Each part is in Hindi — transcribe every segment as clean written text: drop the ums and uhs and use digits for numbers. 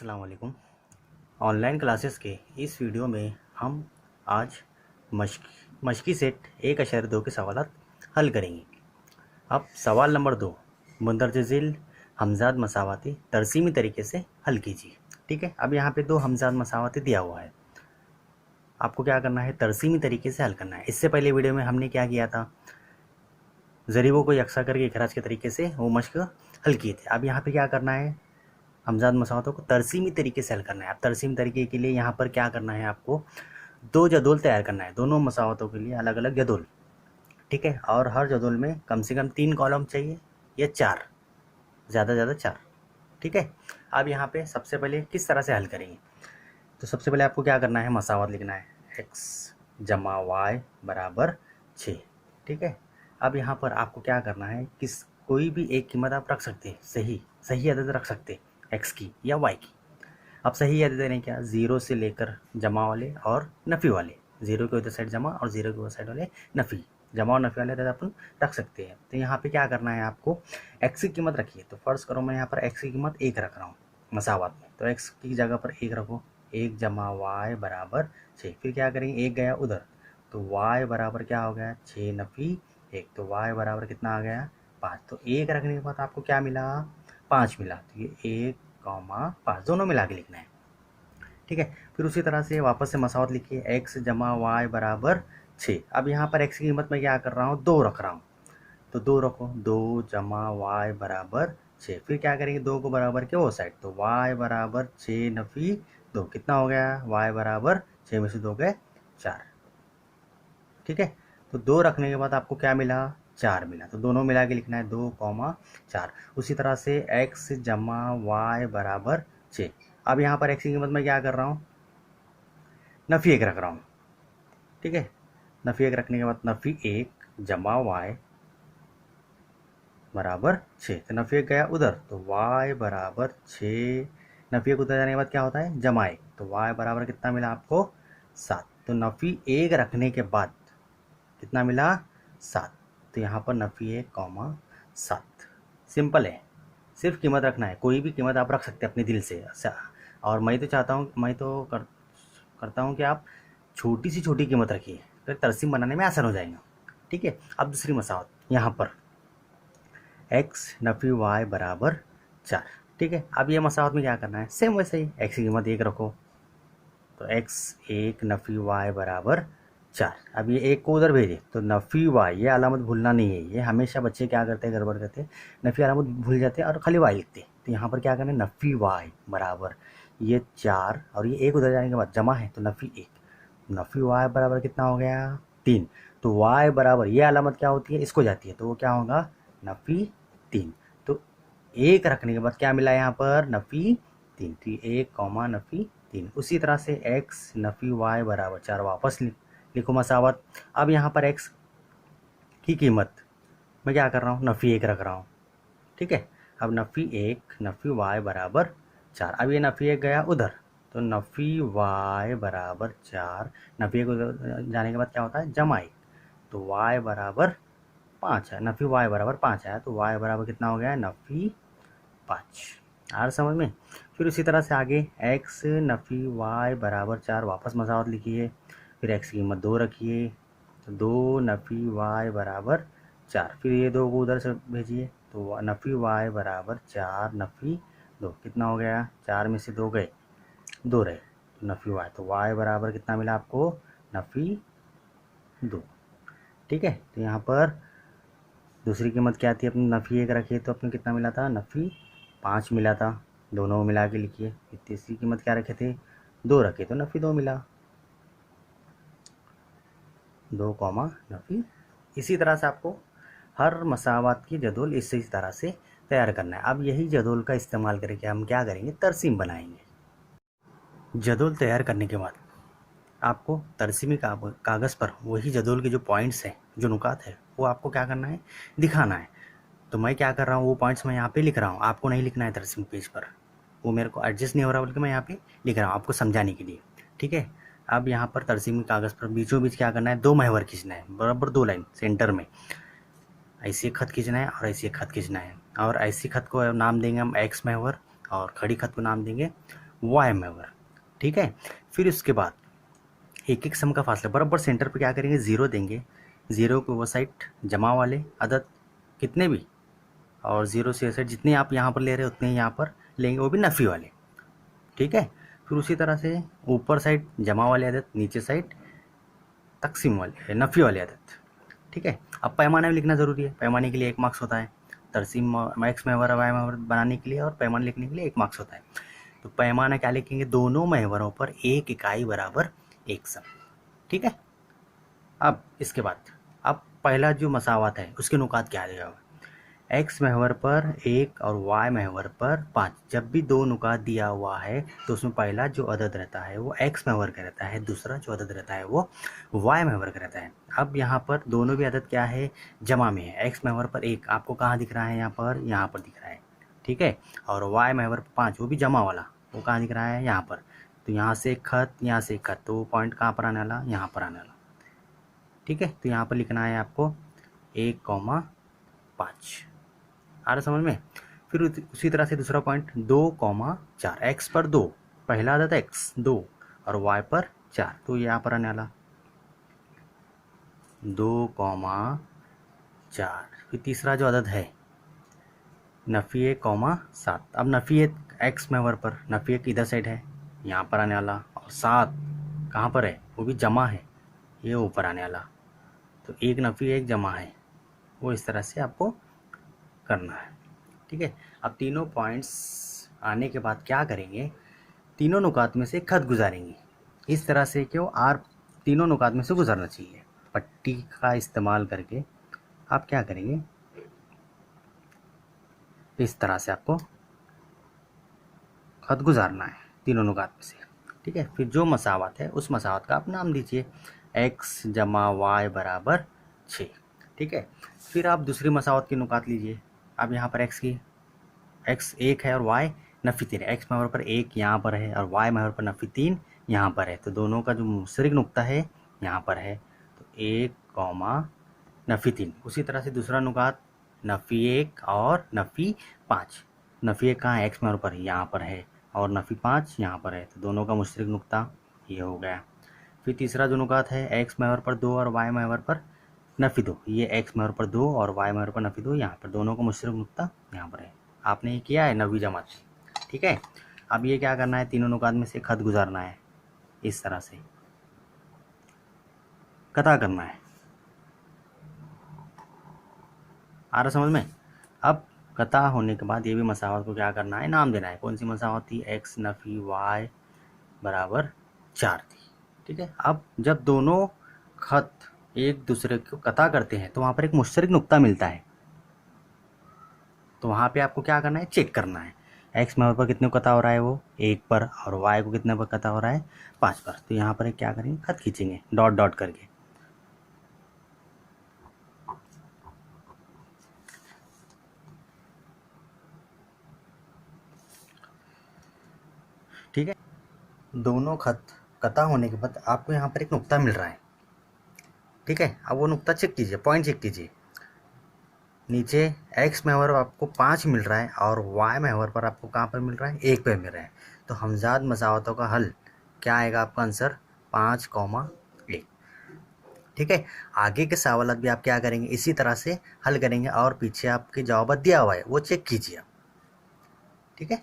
अस्सलाम वालेकुम। ऑनलाइन क्लासेस के इस वीडियो में हम आज मशकी सेट 1.2 के सवालात हल करेंगे। अब सवाल नंबर 2, मुंदरज झील हमजाद मसावाती तरसीमी तरीके से हल कीजिए। ठीक है, अब यहाँ पे 2 हमजाद मसावाती दिया हुआ है, आपको क्या करना है, तरसीमी तरीके से हल करना है। इससे पहले वीडियो में हमने क्या किया था, ज़रीबों को यकसा करके इखराज के तरीके से वो मश्क हल किए थे। अब यहाँ पे क्या करना है, हमजाद मसावतों को तरसीमी तरीके से हल करना है। अब तरसीमी तरीके के लिए यहाँ पर क्या करना है, आपको 2 जदोल तैयार करना है, दोनों मसावतों के लिए अलग अलग जदोल। ठीक है, और हर जदोल में कम से कम 3 कॉलम चाहिए या 4, ज़्यादा से ज़्यादा 4। ठीक है, अब यहाँ पे सबसे पहले किस तरह से हल करेंगे, तो सबसे पहले आपको क्या करना है, मसावत लिखना है x जमा y बराबर 6। ठीक है, अब यहाँ पर आपको क्या करना है, कोई भी एक कीमत आप रख सकते हैं, सही अदद रख सकते हैं, x की या y की। अब सही अदद देने क्या, 0 से लेकर जमा वाले और नफ़ी वाले, 0 के उधर साइड जमा और 0 के उधर साइड वाले नफ़ी, जमा और नफ़ी वाले अदद अपन रख सकते हैं। तो यहाँ पे क्या करना है, आपको x की कीमत रखिए। तो फ़र्ज़ करो मैं यहाँ पर x की कीमत 1 रख रहा हूँ मसावत में, तो x की जगह पर 1 रखो, 1 जमा y बराबर 6। फिर क्या करेंगे, 1 गया उधर, तो y बराबर क्या हो गया, 6 नफ़ी 1, तो y बराबर कितना आ गया, 5। तो 1 रखने के बाद आपको क्या मिला, 5 मिला। तो ये 1,5 दोनों मिला के लिखना है। ठीक है, फिर उसी तरह से वापस से मसावत लिखिए, x जमा y बराबर 6। अब यहाँ पर x की कीमत मैं क्या कर रहा हूँ, 2 रख रहा हूँ, तो 2 रखो, 2 जमा y बराबर 6। फिर क्या करेंगे, 2 को बराबर के वो साइड, तो y बराबर 6 नफ़ी 2, कितना हो गया, y बराबर 6 में से 2 गए 4। ठीक है, तो 2 रखने के बाद आपको क्या मिला, 4 मिला, तो दोनों मिला के लिखना है 2,4। उसी तरह से x जमा y बराबर 6। अब यहाँ पर x की कीमत मैं क्या कर रहा हूँ, नफ़ी 1 रख रहा हूँ। ठीक है, नफ़ी 1 रखने के बाद नफ़ी 1 जमा y बराबर 6, तो नफ़ी 1 गया उधर, तो y बराबर 6, नफ़ी 1 उधर जाने के बाद क्या होता है, जमा 1, तो y बराबर कितना मिला आपको, 7। तो नफ़ी 1 रखने के बाद कितना मिला, 7। तो यहाँ पर नफ़ी 1,7। सिंपल है, सिर्फ कीमत रखना है, कोई भी कीमत आप रख सकते हैं अपने दिल से। और मैं तो चाहता हूँ, करता हूँ कि आप छोटी से छोटी कीमत रखिए, तो तरसीम बनाने में आसान हो जाएगा। ठीक है, अब दूसरी मसावत, यहाँ पर x नफ़ी y बराबर 4। ठीक है, अब ये मसावत में क्या करना है, सेम वैसे ही x की कीमत 1 रखो, तो x 1 नफ़ी y बराबर 4। अब ये 1 को उधर भेजे, तो नफ़ी y, ये अलामत भूलना नहीं है, ये हमेशा बच्चे क्या करते हैं, गड़बड़ करते हैं, नफ़ी अलामत भूल जाते हैं और खाली y लिखते हैं। तो यहाँ पर क्या करना है, नफ़ी y बराबर ये 4 और ये 1 उधर जाने के बाद जमा है, तो नफ़ी 1, नफ़ी y बराबर कितना हो गया, 3। तो y बराबर ये अलामत क्या होती है, इसको जाती है, तो वो क्या होगा, नफ़ी 3। तो 1 रखने के बाद क्या मिला यहाँ पर, नफ़ी 3, तो 1, नफ़ी 3। उसी तरह से x नफ़ी y बराबर 4 वापस लिखो मसावत। अब यहाँ पर x की कीमत मैं क्या कर रहा हूँ, नफ़ी 1 रख रहा हूँ। ठीक है, अब नफ़ी 1 नफ़ी y बराबर 4। अब ये नफ़ी 1 गया उधर, तो नफ़ी y बराबर 4, नफ़ी 1 उधर जाने के बाद क्या होता है, जमा 1, तो y बराबर 5 है, नफ़ी y बराबर 5 आया, तो y बराबर कितना हो गया, नफ़ी 5। आ रहा समझ में। फिर उसी तरह से आगे x नफ़ी y बराबर 4, वापस मसावत लिखिए, फिर x की कीमत 2 रखिए, तो 2 नफ़ी y बराबर 4। फिर ये 2 को उधर से भेजिए, तो नफ़ी y बराबर 4 नफ़ी 2, कितना हो गया, 4 में से 2 गए, 2 रहे, तो नफ़ी y, तो y बराबर कितना मिला आपको, नफ़ी 2। ठीक है, तो यहाँ पर दूसरी कीमत क्या थी, अपनी नफ़ी 1 रखी तो अपने कितना मिला था, नफ़ी 5 मिला था, दोनों मिला के लिखिए। तीसरी कीमत क्या रखे थे, 2 रखे, तो नफ़ी 2 मिला, 2, नफ़ी। इसी तरह से आपको हर मसावत की जदोल इसी तरह से तैयार करना है। अब यही जदोल का इस्तेमाल करके हम क्या करेंगे, तरसीम बनाएंगे। जदोल तैयार करने के बाद आपको तरसीमी कागज़ पर वही जदोल के जो पॉइंट्स हैं, जो नुकात है, वो आपको क्या करना है, दिखाना है। तो मैं क्या कर रहा हूँ, वो पॉइंट्स मैं यहाँ पे लिख रहा हूँ, आपको नहीं लिखना है तरसीम पेज पर, वो मेरे को एडजस्ट नहीं हो रहा, बल्कि मैं यहाँ पे लिख रहा हूँ आपको समझाने के लिए। ठीक है, अब यहाँ पर तरसीमी कागज़ पर बीचों बीच क्या करना है, 2 महवर खींचना है, बराबर 2 लाइन सेंटर में, ऐसे खत खींचना है और ऐसे खत खींचना है। और ऐसी खत को नाम देंगे हम एक्स महवर और खड़ी खत को नाम देंगे वाई महवर। ठीक है, फिर उसके बाद एक एक सम का फासला बराबर सेंटर पे क्या करेंगे, ज़ीरो देंगे। ज़ीरो को वो साइड जमा वाले अदद कितने भी, और ज़ीरो से साइड जितने आप यहाँ पर ले रहे हैं उतने यहाँ पर लेंगे, वो भी नफ़ी वाले। ठीक है, फिर उसी तरह से ऊपर साइड जमा वाले अदद, नीचे साइड तकसीम वाले नफ़ी वाले अदद। ठीक है, अब पैमाना भी लिखना ज़रूरी है। पैमाने के लिए 1 मार्क्स होता है, तरसीम एक्स महवर वाई महवर बनाने के लिए और पैमाना लिखने के लिए 1 मार्क्स होता है। तो पैमाना क्या लिखेंगे, दोनों महवरों पर एक इकाई बराबर एक सम। ठीक है, अब इसके बाद अब पहला जो मसावत है उसके नुकात क्या आ जाएगा, एक्स महवर पर 1 और वाई महवर पर 5। जब भी दो नुकात दिया हुआ है तो उसमें पहला जो अदद रहता है वो एक्स महवर का रहता है, दूसरा जो अदद रहता है वो वाई महवर का रहता है। अब यहाँ पर दोनों भी अदद क्या है, जमा में है। एक्स महवर पर 1 आपको कहाँ दिख रहा है, यहाँ पर दिख रहा है। ठीक है, और वाई महवर पर 5 वो भी जमा वाला, वो कहाँ दिख रहा है, यहाँ पर। तो यहाँ से खत, यहाँ से खत, तो वो पॉइंट कहाँ पर आने वाला, यहाँ पर आने वाला। ठीक है, तो यहाँ पर लिखना है आपको 1,5 आ रहा समझ में। फिर उसी तरह से दूसरा पॉइंट 2,4, एक्स पर 2, पहला आदत एक्स 2 और वाई पर 4, तो यहाँ पर आने वाला 2,4। फिर तीसरा जो आदत है नफ़ी 1,7। अब नफ़ी एक्स महवर पर नफ़ी एक इधर साइड है, यहाँ पर आने वाला, और 7 कहाँ पर है, वो भी जमा है, ये ऊपर आने वाला। तो एक नफ़ी एक जमा है, वो इस तरह से आपको करना है। ठीक है, अब तीनों पॉइंट्स आने के बाद क्या करेंगे, तीनों नुकात में से खत गुजारेंगे। इस तरह से क्यों, आर तीनों नुकात में से गुजरना चाहिए। पट्टी का इस्तेमाल करके आप क्या करेंगे, इस तरह से आपको खत गुजारना है तीनों नुकात में से। ठीक है, फिर जो मसावत है उस मसावत का आप नाम दीजिए, x जमा वाई बराबर 6। ठीक है, फिर आप दूसरी मसावत की नुकात लीजिए। अब यहाँ पर x की x 1 है और y नफ़ी 3 है। x महवर पर 1 यहाँ पर है और y महवर पर नफ़ी 3 यहाँ पर है, तो दोनों का जो मुशतरक नुक्ता है यहाँ पर है, तो 1, नफ़ी 3। उसी तरह से दूसरा नुकात नफ़ी 1 और नफ़ी 5। नफ़ी 1 कहाँ है, x महवर पर यहाँ पर है, और नफ़ी 5 यहाँ पर है, तो दोनों का मुशतरक नुक्ता ये हो गया। फिर तीसरा जो नुकात है x महवर पर 2 और y महवर पर नफ़ी 2, ये x महवर पर 2 और y महवर पर नफ़ी 2 यहाँ पर, दोनों का मुशतरक नुक्ता यहाँ पर है। आपने ये किया है 9वीं जमात में। ठीक है, अब ये क्या करना है, तीनों नुकात में से खत गुजारना है, इस तरह से कता करना है। आ रहा समझ में। अब कता होने के बाद ये भी मसावत को क्या करना है, नाम देना है। कौन सी मसावत थी, x नफ़ी y बराबर 4 थी। ठीक है, अब जब दोनों खत एक दूसरे को कता करते हैं तो वहाँ पर एक मुश्तरक नुक्ता मिलता है, तो वहाँ पे आपको क्या करना है, चेक करना है x महवर पर कितने को कता हो रहा है, वो 1 पर, और y को कितने पर कता हो रहा है, 5 पर। तो यहाँ पर क्या करेंगे, खत खींचेंगे डॉट डॉट करके। ठीक है, दोनों खत कता होने के बाद आपको यहाँ पर एक नुक्ता मिल रहा है। ठीक है, अब वो नुक्ता चेक कीजिए, पॉइंट चेक कीजिए। नीचे x महवर पर आपको 5 मिल रहा है और y महवर पर आपको कहाँ पर मिल रहा है, 1 पे मिल रहा है। तो हमजाद मसावतों का हल क्या आएगा, आपका आंसर 5,1। ठीक है, आगे के सवालात भी आप क्या करेंगे, इसी तरह से हल करेंगे, और पीछे आपके जवाब दिया हुआ है वो चेक कीजिए आप। ठीक है,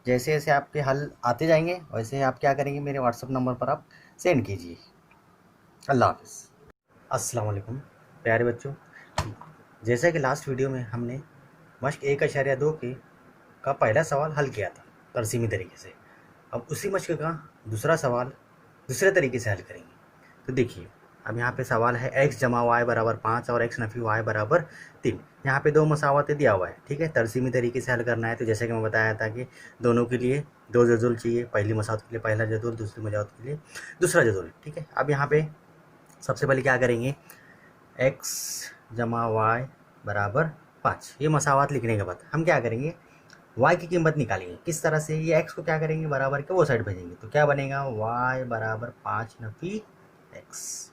जैसे जैसे आपके हल आते जाएंगे वैसे आप क्या करेंगे, मेरे व्हाट्सअप नंबर पर आप सेंड कीजिए। अल्लाह हाफ़िज़। अस्सलाम वालेकुम प्यारे बच्चों, जैसा कि लास्ट वीडियो में हमने मश्क 1.2 का पहला सवाल हल किया था तरसीमी तरीके से, अब उसी मश्क का दूसरा सवाल दूसरे तरीके से हल करेंगे। तो देखिए, अब यहाँ पे सवाल है x जमा वाई बराबर 5 और x नफ़ी y बराबर 3। यहाँ पे दो मसावतें दिया हुआ है। ठीक है, तरसीमी तरीके से हल करना है। तो जैसे कि मैं बताया था कि दोनों के लिए दो जदुल चाहिए, पहली मसावत के लिए पहला जदुल, दूसरी मसावत के लिए दूसरा जदुल। ठीक है, अब यहाँ पे सबसे पहले क्या करेंगे, x जमा वाई बराबर 5, ये मसावत लिखने के बाद हम क्या करेंगे, y की कीमत निकालेंगे। किस तरह से, ये x को क्या करेंगे, बराबर के वो साइड भेजेंगे, तो क्या बनेगा, y बराबर 5 नफ़ी x।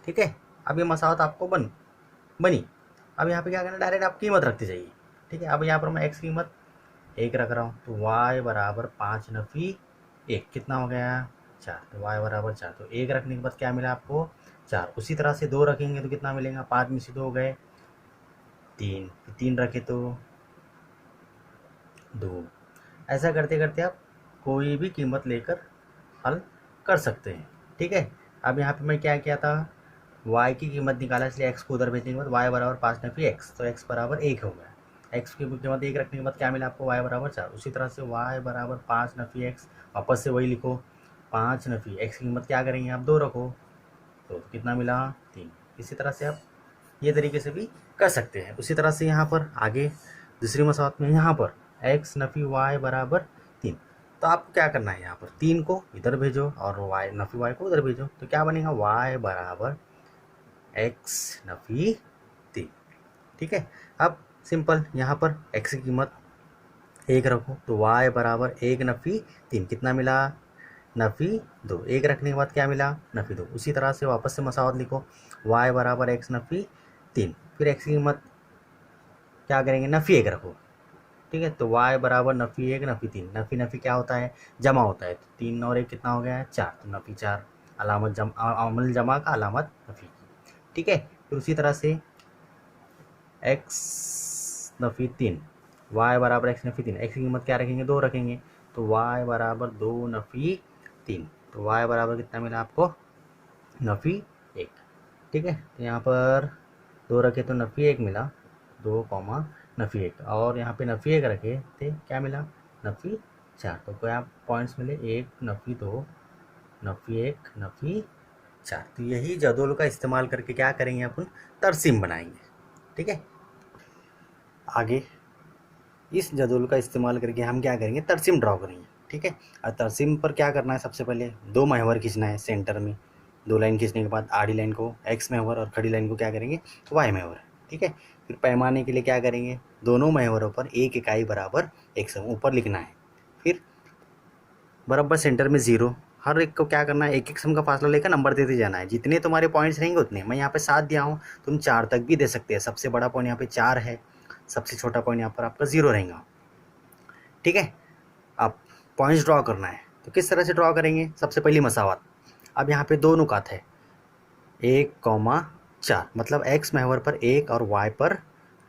ठीक है, अब ये मसावत आपको बनी। अब यहाँ पे क्या करना, डायरेक्ट आप कीमत रखते जाइए। ठीक है, अब यहाँ पर मैं x कीमत 1 रख रहा हूँ, तो y बराबर 5 नफ़ी 1 कितना हो गया 4, तो y बराबर 4। तो 1 रखने के बाद क्या मिला आपको 4। उसी तरह से 2 रखेंगे तो कितना मिलेगा, 5 में से 2 गए 3, 3 रखे तो 2। ऐसा करते करते आप कोई भी कीमत लेकर हल कर सकते हैं। ठीक है, अब यहाँ पे मैं क्या किया था, y की कीमत निकाला, इसलिए x को उधर भेजने के बाद y बराबर 5 नफ़ी x, तो x बराबर 1 हो गया। x की कीमत 1 रखने के बाद क्या मिला आपको, y बराबर 4। उसी तरह से y बराबर 5 नफ़ी x, वापस से वही लिखो, 5 नफ़ी x की कीमत क्या करेंगे आप 2 रखो, तो कितना मिला 3। इसी तरह से आप ये तरीके से भी कर सकते हैं। उसी तरह से यहाँ पर आगे दूसरी मसावत में यहाँ पर x नफ़ी y बराबर 3, तो आपको क्या करना है, यहाँ पर 3 को इधर भेजो और y नफ़ी y को उधर भेजो, तो क्या बनेगा y बराबर x नफ़ी 3। ठीक है, अब सिंपल यहाँ पर x की कीमत 1 रखो, तो y बराबर 1 नफ़ी 3 कितना मिला नफ़ी 2। 1 रखने के बाद क्या मिला नफ़ी 2। उसी तरह से वापस से मसावत लिखो, y बराबर x नफ़ी 3, फिर x की कीमत क्या करेंगे नफ़ी 1 रखो। ठीक है, तो y बराबर नफ़ी 1 नफ़ी 3, नफ़ी नफ़ी क्या होता है जमा होता है, तो 3 और 1 कितना हो गया 4, तो नफ़ी 4, अलामत अमल जमा का अलामत नफ़ी की। ठीक है, फिर उसी तरह से x नफ़ी 3, y बराबर x नफ़ी 3, x की कीमत क्या रखेंगे 2 रखेंगे, तो y बराबर 2 नफ़ी 3, तो y बराबर कितना मिला आपको नफ़ी 1। ठीक है, तो यहाँ पर 2 रखे तो नफ़ी 1 मिला, 2 नफ़ी 1, और यहाँ पे नफ़ी 1 रखे थे क्या मिला नफ़ी 4। तो क्या पॉइंट्स मिले 1 नफ़ी 2 नफ़ी 1 नफ़ी 4। तो यही जदोल का इस्तेमाल करके क्या करेंगे अपन तरसीम बनाएंगे। ठीक है, आगे इस जदोल का इस्तेमाल करके हम क्या करेंगे तरसीम ड्रॉ करेंगे। ठीक है, और तरसीम पर क्या करना है, सबसे पहले 2 महवर खींचना है सेंटर में, 2 लाइन खींचने के बाद आड़ी लाइन को x महवर और खड़ी लाइन को क्या करेंगे y महवर। ठीक है, फिर पैमाने के लिए क्या करेंगे, दोनों महवरों पर 1 इकाई बराबर एक सम ऊपर लिखना है, फिर बराबर सेंटर में 0, हर एक को क्या करना है एक एक सम का फासला लेकर नंबर देते जाना है, जितने तुम्हारे पॉइंट्स रहेंगे उतने। मैं यहाँ पे 7 दिया हूँ, तुम 4 तक भी दे सकते हैं, सबसे बड़ा पॉइंट यहाँ पे 4 है, सबसे छोटा पॉइंट यहाँ पर आपका 0 रहेगा। ठीक है, अब पॉइंट्स ड्रॉ करना है, तो किस तरह से ड्रॉ करेंगे, सबसे पहली मसावत। अब यहाँ पे 2 नुकात है 1,4, मतलब x महवर पर 1 और y पर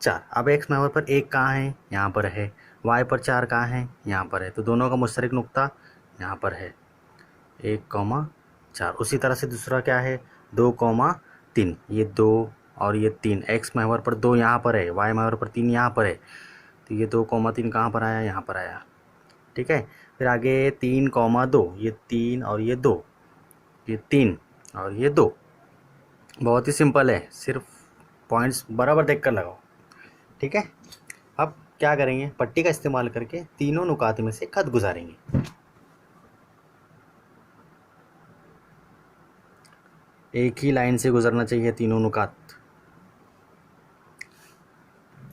4। अब x महवर पर 1 कहाँ है, यहाँ पर है, y पर 4 कहाँ है, यहाँ पर है, तो दोनों का मुश्तरक नुक्ता यहाँ पर है 1,4। उसी तरह से दूसरा क्या है 2,3, ये 2 और ये 3, x महवर पर 2 यहाँ पर है, y महवर पर 3 यहाँ पर है, तो ये 2,3 कहाँ पर आया, यहाँ पर आया। ठीक है, फिर आगे 3,2, ये 3 और ये 2, ये 3 और ये 2। बहुत ही सिंपल है, सिर्फ पॉइंट्स बराबर देख कर लगाओ। ठीक है, अब क्या करेंगे पट्टी का इस्तेमाल करके तीनों नुकात में से खत गुजारेंगे। एक ही लाइन से गुजरना चाहिए तीनों नुकात।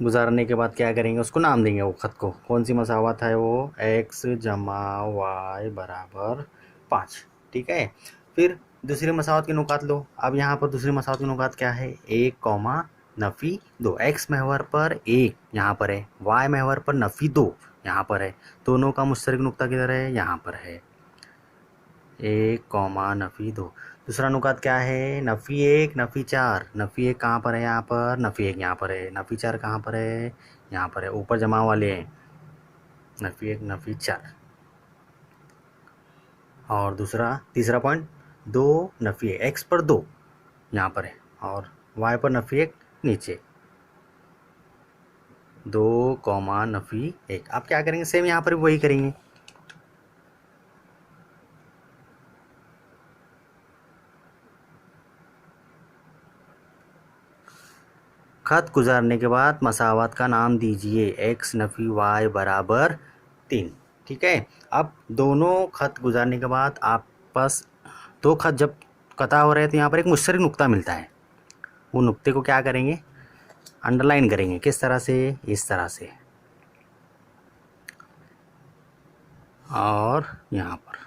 गुजारने के बाद क्या करेंगे उसको नाम देंगे, वो खत को कौन सी मसावत है वो x जमा y बराबर 5। ठीक है, फिर दूसरी मसावत की नुकात लो। अब यहाँ पर दूसरी मसावत की नुकात क्या है 1, नफ़ी 2, x महवर पर 1 यहाँ पर है, y महवर पर नफ़ी 2 यहाँ पर है, दोनों का मुश्तरक नुक्ता किधर है, यहाँ पर है 1, नफ़ी 2। दूसरा नुकात क्या है नफ़ी 1 नफ़ी 4, नफ़ी 1 कहाँ पर है, यहाँ पर, नफ़ी 1 यहाँ पर है, नफ़ी 4 कहाँ पर है, यहाँ पर है, ऊपर जमा वाले हैं नफ़ी 1 नफ़ी 4। और तीसरा पॉइंट 2 नफ़ी 1, x पर 2 यहाँ पर है और y पर नफ़ी 1 नीचे 2, नफ़ी 1। आप क्या करेंगे सेम यहाँ पर भी वही करेंगे। खत गुजारने के बाद मसावत का नाम दीजिए x नफ़ी y बराबर 3। ठीक है, अब दोनों खत गुजारने के बाद आप पास 2 खत जब कता हो रहे हैं तो यहाँ पर एक मुश्तरक नुक्ता मिलता है, वो नुक्ते को क्या करेंगे अंडरलाइन करेंगे, किस तरह से, इस तरह से, और यहाँ पर।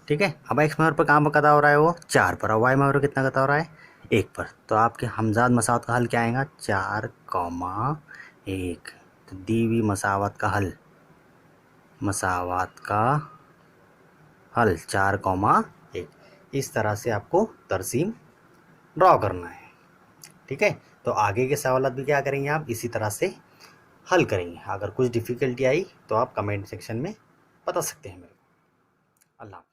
ठीक है, अब x महवर पर कहाँ पर कता हो रहा है वो 4 पर, और y महवर पर कितना कता हो रहा है 1 पर, तो आपके हमजाद मसावत का हल क्या आएगा 4, 1। तो दी हुई मसावत का हल, मसावत का हल 4,1, इस तरह से आपको तरसीम ड्रॉ करना है। ठीक है, तो आगे के सवाल भी क्या करेंगे, आप इसी तरह से हल करेंगे। अगर कुछ डिफ़िकल्टी आई तो आप कमेंट सेक्शन में बता सकते हैं मेरे को। अल्लाह।